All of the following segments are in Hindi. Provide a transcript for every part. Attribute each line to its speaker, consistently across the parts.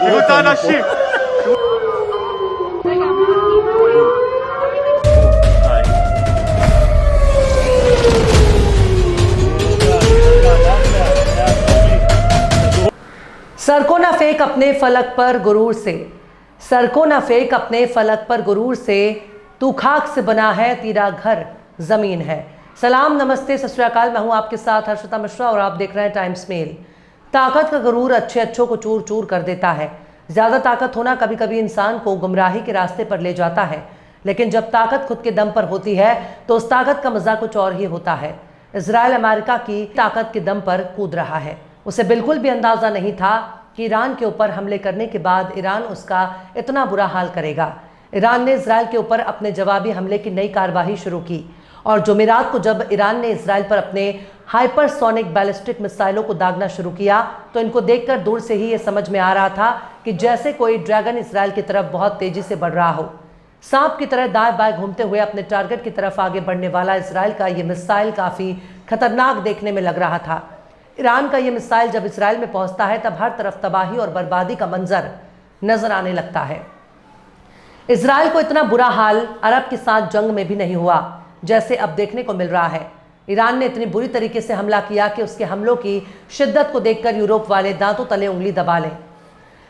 Speaker 1: सर को ना फेंक अपने फलक पर गुरूर से, सर को ना फेंक अपने फलक पर गुरूर से, तू खाक से बना है तेरा घर जमीन है। सलाम, नमस्ते, सत श्री अकाल। मैं हूं आपके साथ हर्षिता मिश्रा और आप देख रहे हैं टाइम्स मेल। ताकत का गुरूर अच्छे अच्छों को चूर चूर कर देता है। ज़्यादा ताकत होना कभी कभी इंसान को गुमराही के रास्ते पर ले जाता है, लेकिन जब ताकत खुद के दम पर होती है तो उस ताकत का मजा कुछ और ही होता है। इजराइल अमेरिका की ताकत के दम पर कूद रहा है। उसे बिल्कुल भी अंदाज़ा नहीं था कि ईरान के ऊपर हमले करने के बाद ईरान उसका इतना बुरा हाल करेगा। ईरान ने इजराइल के ऊपर अपने जवाबी हमले की नई कार्रवाई शुरू की और जुमेरात को जब ईरान ने इजराइल पर अपने हाइपरसोनिक बैलिस्टिक मिसाइलों को दागना शुरू किया तो इनको देखकर दूर से ही ये समझ में आ रहा था कि जैसे कोई ड्रैगन इजराइल की तरफ बहुत तेजी से बढ़ रहा हो। सांप की तरह दाएं बाएं घूमते हुए अपने टारगेट की तरफ आगे बढ़ने वाला इजराइल का ये मिसाइल काफ़ी खतरनाक देखने में लग रहा था। ईरान का ये मिसाइल जब इजराइल में पहुंचता है तब हर तरफ तबाही और बर्बादी का मंजर नजर आने लगता है। इजराइल को इतना बुरा हाल अरब के साथ जंग में भी नहीं हुआ जैसे अब देखने को मिल रहा है। ईरान ने इतनी बुरी तरीके से हमला किया कि उसके हमलों की शिद्दत को देखकर यूरोप वाले दांतों तले उंगली दबा लें।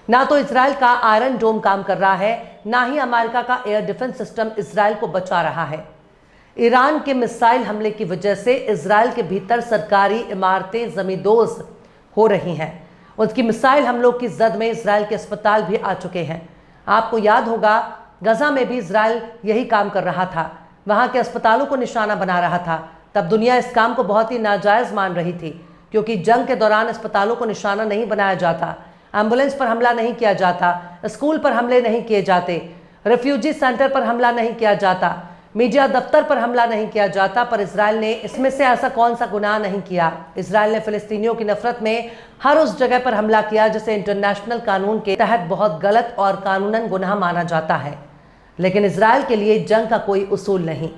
Speaker 1: ना तो इजराइल का आयरन डोम काम कर रहा है, ना ही अमेरिका का एयर डिफेंस सिस्टम इजराइल को बचा रहा है। ईरान के मिसाइल हमले की वजह से इजराइल के भीतर सरकारी इमारतें जमींदोज हो रही हैं। उसकी मिसाइल हमलों की जद में इजराइल के अस्पताल भी आ चुके हैं। आपको याद होगा गजा में भी इजराइल यही काम कर रहा था, वहां के अस्पतालों को निशाना बना रहा था। तब दुनिया इस काम को बहुत ही नाजायज मान रही थी, क्योंकि जंग के दौरान अस्पतालों को निशाना नहीं बनाया जाता, एम्बुलेंस पर हमला नहीं किया जाता, स्कूल पर हमले नहीं किए जाते, रेफ्यूजी सेंटर पर हमला नहीं किया जाता, मीडिया दफ्तर पर हमला नहीं किया जाता। पर इजराइल ने इसमें से ऐसा कौन सा गुनाह नहीं किया। इजराइल ने फिलिस्तीनियों की नफरत में हर उस जगह पर हमला किया जिसे इंटरनेशनल कानून के तहत बहुत गलत और कानूनन गुनाह माना जाता है। लेकिन इजराइल के लिए जंग का कोई उसूल नहीं।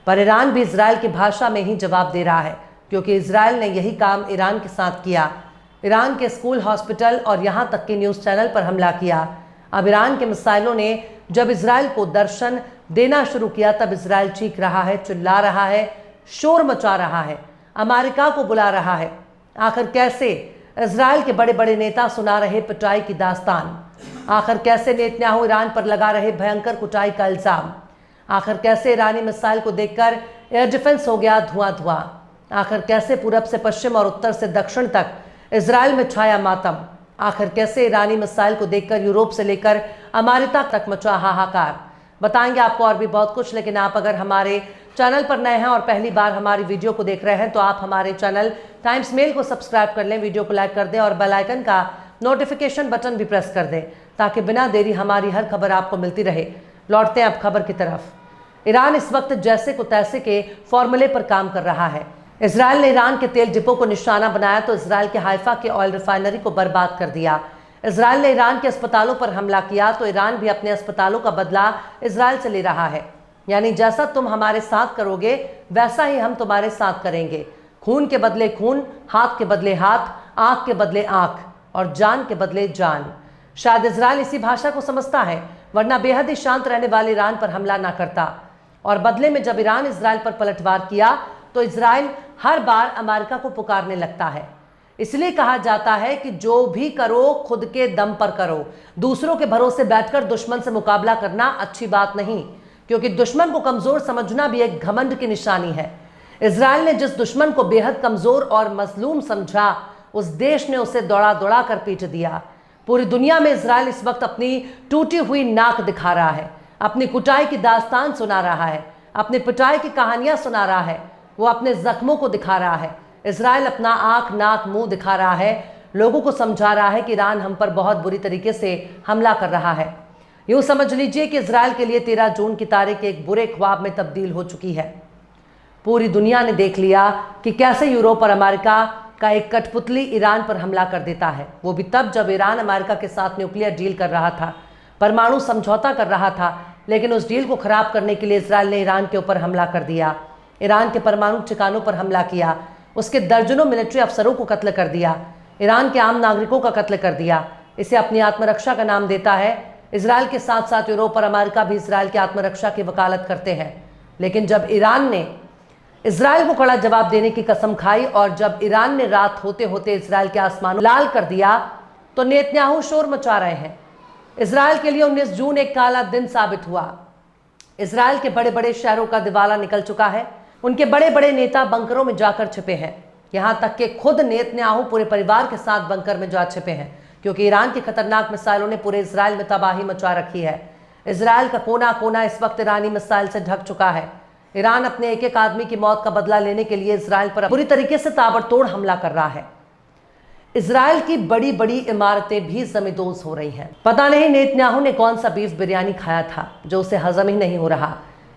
Speaker 1: पर ईरान भी इजराइल की भाषा में ही जवाब दे रहा है, क्योंकि इजराइल ने यही काम ईरान के साथ किया। ईरान के स्कूल, हॉस्पिटल और यहाँ तक कि न्यूज़ चैनल पर हमला किया। अब ईरान के मिसाइलों ने जब इजराइल को दर्शन देना शुरू किया तब इजराइल चीख रहा है, चिल्ला रहा है, शोर मचा रहा है, अमेरिका को बुला रहा है। आखिर कैसे इजराइल के बड़े बड़े नेता सुना रहे पिटाई की दास्तान। आखिर कैसे नेतन्याहू ईरान पर लगा रहे भयंकर कुटाई का इल्जाम। आखिर कैसे ईरानी मिसाइल को देखकर एयर डिफेंस हो गया धुआं धुआं। आखिर कैसे पूरब से पश्चिम और उत्तर से दक्षिण तक इजराइल में छाया मातम। आखिर कैसे ईरानी मिसाइल को देखकर यूरोप से लेकर अमेरिका तक मचा हाहाकार। बताएंगे आपको और भी बहुत कुछ, लेकिन आप अगर हमारे चैनल पर नए हैं और पहली बार हमारी वीडियो को देख रहे हैं तो आप हमारे चैनल टाइम्स मेल को सब्सक्राइब कर लें, वीडियो को लाइक कर दें और बेल आइकन का नोटिफिकेशन बटन भी प्रेस कर दें ताकि बिना देरी हमारी हर खबर आपको मिलती रहे। लौटते हैं अब खबर की तरफ। ईरान इस वक्त जैसे को तैसे के फॉर्मूले पर काम कर रहा है। इजराइल ने ईरान के तेल डिपो को निशाना बनाया तो इजराइल के हाइफा के ऑयल रिफाइनरी को बर्बाद कर दिया। इजराइल ने ईरान के अस्पतालों पर हमला किया तो ईरान भी अपने अस्पतालों का बदला इजराइल से ले रहा है। यानी जैसा तुम हमारे साथ करोगे वैसा ही हम तुम्हारे साथ करेंगे। खून के बदले खून, हाथ के बदले हाथ, आंख के बदले आंख और जान के बदले जान। शायद इजराइल इसी भाषा को समझता है, वरना बेहद ही शांत रहने वाले ईरान पर हमला ना करता। और बदले में जब ईरान इजराइल पर पलटवार किया तो इजराइल हर बार अमेरिका को पुकारने लगता है। इसलिए कहा जाता है कि जो भी करो खुद के दम पर करो। दूसरों के भरोसे बैठकर दुश्मन से मुकाबला करना अच्छी बात नहीं, क्योंकि दुश्मन को कमजोर समझना भी एक घमंड की निशानी है। इजराइल ने जिस दुश्मन को बेहद कमजोर और मजलूम समझा, उस देश ने उसे दौड़ा दौड़ा कर पीट दिया। पूरी दुनिया में इजराइल इस वक्त अपनी टूटी हुई नाक दिखा रहा है, अपनी कुटाई की दास्तान सुना रहा है, अपनी पिटाई की कहानियां सुना रहा है, वो अपने जख्मों को दिखा रहा है। इजराइल अपना आंख नाक मुंह दिखा रहा है, लोगों को समझा रहा है कि ईरान हम पर बहुत बुरी तरीके से हमला कर रहा है। यूं समझ लीजिए कि इजराइल के लिए 13 जून की तारीख एक बुरे ख्वाब में तब्दील हो चुकी है। पूरी दुनिया ने देख लिया कि कैसे यूरोप और अमेरिका का एक कठपुतली ईरान पर हमला कर देता है, वो भी तब जब ईरान अमेरिका के साथ न्यूक्लियर डील कर रहा था, परमाणु समझौता कर रहा था। लेकिन उस डील को खराब करने के लिए इजराइल ने ईरान के ऊपर हमला कर दिया, ईरान के परमाणु ठिकानों पर हमला किया, उसके दर्जनों मिलिट्री अफसरों को कत्ल कर दिया, ईरान के आम नागरिकों का कत्ल कर दिया। इसे अपनी आत्मरक्षा का नाम देता है। इजराइल के साथ साथ यूरोप और अमेरिका भी इजराइल की आत्मरक्षा की वकालत करते हैं। लेकिन जब ईरान ने इजराइल को कड़ा जवाब देने की कसम खाई और जब ईरान ने रात होते होते इजराइल के आसमान लाल कर दिया तो नेतन्याहू शोर मचा रहे हैं। इजराइल के लिए 19 जून एक काला दिन साबित हुआ। इजराइल के बड़े बड़े शहरों का दिवाला निकल चुका है। उनके बड़े बड़े नेता बंकरों में जाकर छिपे हैं। यहां तक कि खुद नेतन्याहू पूरे परिवार के साथ बंकर में जा छिपे हैं, क्योंकि ईरान की खतरनाक मिसाइलों ने पूरे इजराइल में तबाही मचा रखी है। इजराइल का कोना कोना इस वक्त ईरानी मिसाइल से ढक चुका है। ईरान अपने एक एक आदमी की मौत का बदला लेने के लिए इजराइल पर पूरी तरीके से ताबड़तोड़ हमला कर रहा है। इजराइल की बड़ी बड़ी इमारतें भी जमींदोज हो रही हैं। पता नहीं नेतन्याहू ने कौन सा बीफ बिरयानी खाया था जो उसे हजम ही नहीं हो रहा।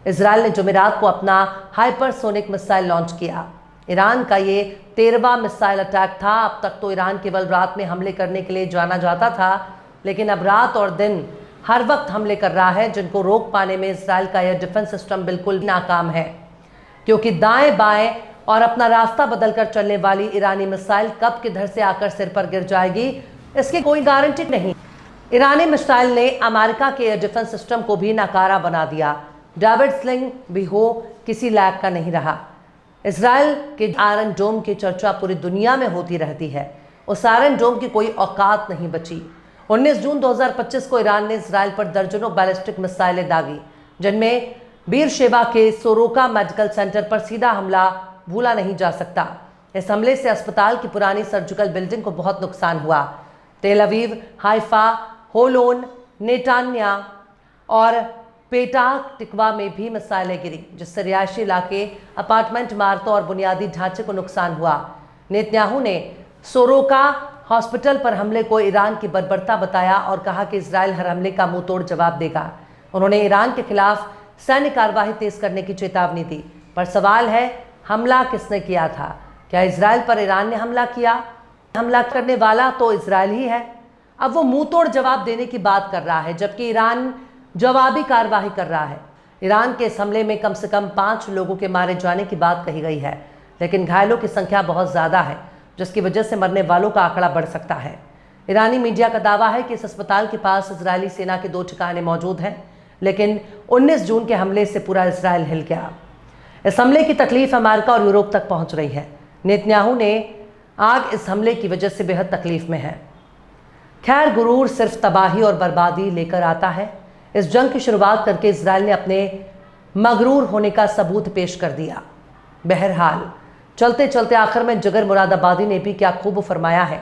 Speaker 1: इजराइल ने जुमेरात को अपना हाइपरसोनिक मिसाइल लॉन्च किया। ईरान का ये 13वां मिसाइल अटैक था। अब तक तो ईरान केवल रात में हमले करने के लिए जाना जाता था, लेकिन अब रात और दिन हर वक्त हमले कर रहा है, जिनको रोक पाने में इजराइल का यह डिफेंस सिस्टम बिल्कुल नाकाम है, क्योंकि दाएं बाएं और अपना रास्ता बदलकर चलने वाली ईरानी मिसाइल कब किधर से आकर सिर पर गिर जाएगी, इसकी कोई गारंटी नहीं। ईरानी मिसाइल ने अमेरिका के एयर डिफेंस सिस्टम को भी नाकारा बना दिया। डेविड स्लिंग भी हो किसी लायक का नहीं रहा। इजराइल के आयरन डोम की चर्चा पूरी दुनिया में होती रहती है। उस आयरन डोम की कोई औकात नहीं बची। 19 जून 2025 को ईरान ने इजराइल पर दर्जनों बैलिस्टिक मिसाइलें दागी, जिनमें बीरशेबा के सोरोका मेडिकल सेंटर पर सीधा हमला भूला नहीं जा सकता। इस हमले से अस्पताल की पुरानी सर्जिकल बिल्डिंग को बहुत नुकसान हुआ। तेल अवीव, हाइफा, होलोन, नेटान्या और पेटाक टिकवा में भी मिसाइलें गिरी, जिससे रिहायशी इलाके, अपार्टमेंट इमारतों और बुनियादी ढांचे को नुकसान हुआ। नेतन्याहू ने सोरोका हॉस्पिटल पर हमले को ईरान की बर्बरता बताया और कहा कि इजराइल हर हमले का मुंह तोड़ जवाब देगा। उन्होंने ईरान के खिलाफ सैन्य कार्रवाई तेज करने की चेतावनी दी। पर सवाल है, हमला किसने किया था? क्या इजराइल पर ईरान ने हमला किया? हमला करने वाला तो इजराइल ही है। अब वो मुंह तोड़ जवाब देने की बात कर रहा है, जबकि ईरान जवाबी कार्रवाई कर रहा है। ईरान के इस हमले में कम से कम 5 लोगों के मारे जाने की बात कही गई है, लेकिन घायलों की संख्या बहुत ज़्यादा है, जिसकी वजह से मरने वालों का आंकड़ा बढ़ सकता है। ईरानी मीडिया का दावा है कि इस अस्पताल के पास इजरायली सेना के 2 ठिकाने मौजूद हैं, लेकिन 19 जून के हमले से पूरा इजराइल हिल गया। इस हमले की तकलीफ अमेरिका और यूरोप तक पहुंच रही है। नेतन्याहू ने आग इस हमले की वजह से बेहद तकलीफ में है। खैर, गुरूर सिर्फ तबाही और बर्बादी लेकर आता है। इस जंग की शुरुआत करके इजराइल ने अपने मगरूर होने का सबूत पेश कर दिया। बहरहाल, चलते चलते आखिर में जिगर मुरादाबादी ने भी क्या खूब फरमाया है।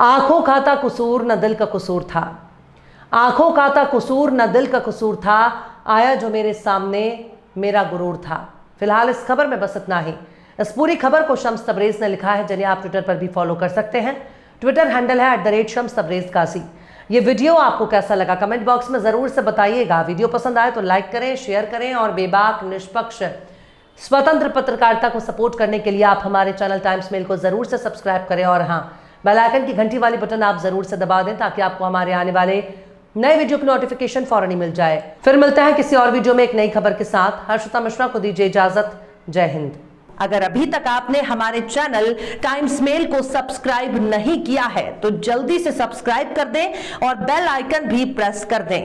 Speaker 1: आंखों का था कसूर न दिल का कसूर था, आंखों का था कसूर न दिल का कसूर था, आया जो मेरे सामने मेरा गुरूर था। फिलहाल इस खबर में बस इतना ही। इस पूरी खबर को शम्स तबरेज़ ने लिखा है, जिन्हें आप ट्विटर पर भी फॉलो कर सकते हैं। ट्विटर हैंडल है @शम्स तबरेज़ काजी। ये वीडियो आपको कैसा लगा कमेंट बॉक्स में ज़रूर से बताइएगा। वीडियो पसंद आए तो लाइक करें, शेयर करें और बेबाक, निष्पक्ष, स्वतंत्र पत्रकारिता को सपोर्ट करने के लिए आप हमारे चैनल टाइम्स मेल को ज़रूर से सब्सक्राइब करें और हाँ, बेल आइकन की घंटी वाली बटन आप ज़रूर से दबा दें, ताकि आपको हमारे आने वाले नए वीडियो की नोटिफिकेशन फौरन ही मिल जाए। फिर मिलते हैं किसी और वीडियो में एक नई खबर के साथ। हर्षिता मिश्रा को दीजिए इजाज़त। जय हिंद। अगर अभी तक आपने हमारे चैनल टाइम्स मेल को सब्सक्राइब नहीं किया है तो जल्दी से सब्सक्राइब कर दें और बेल आइकन भी प्रेस कर दें।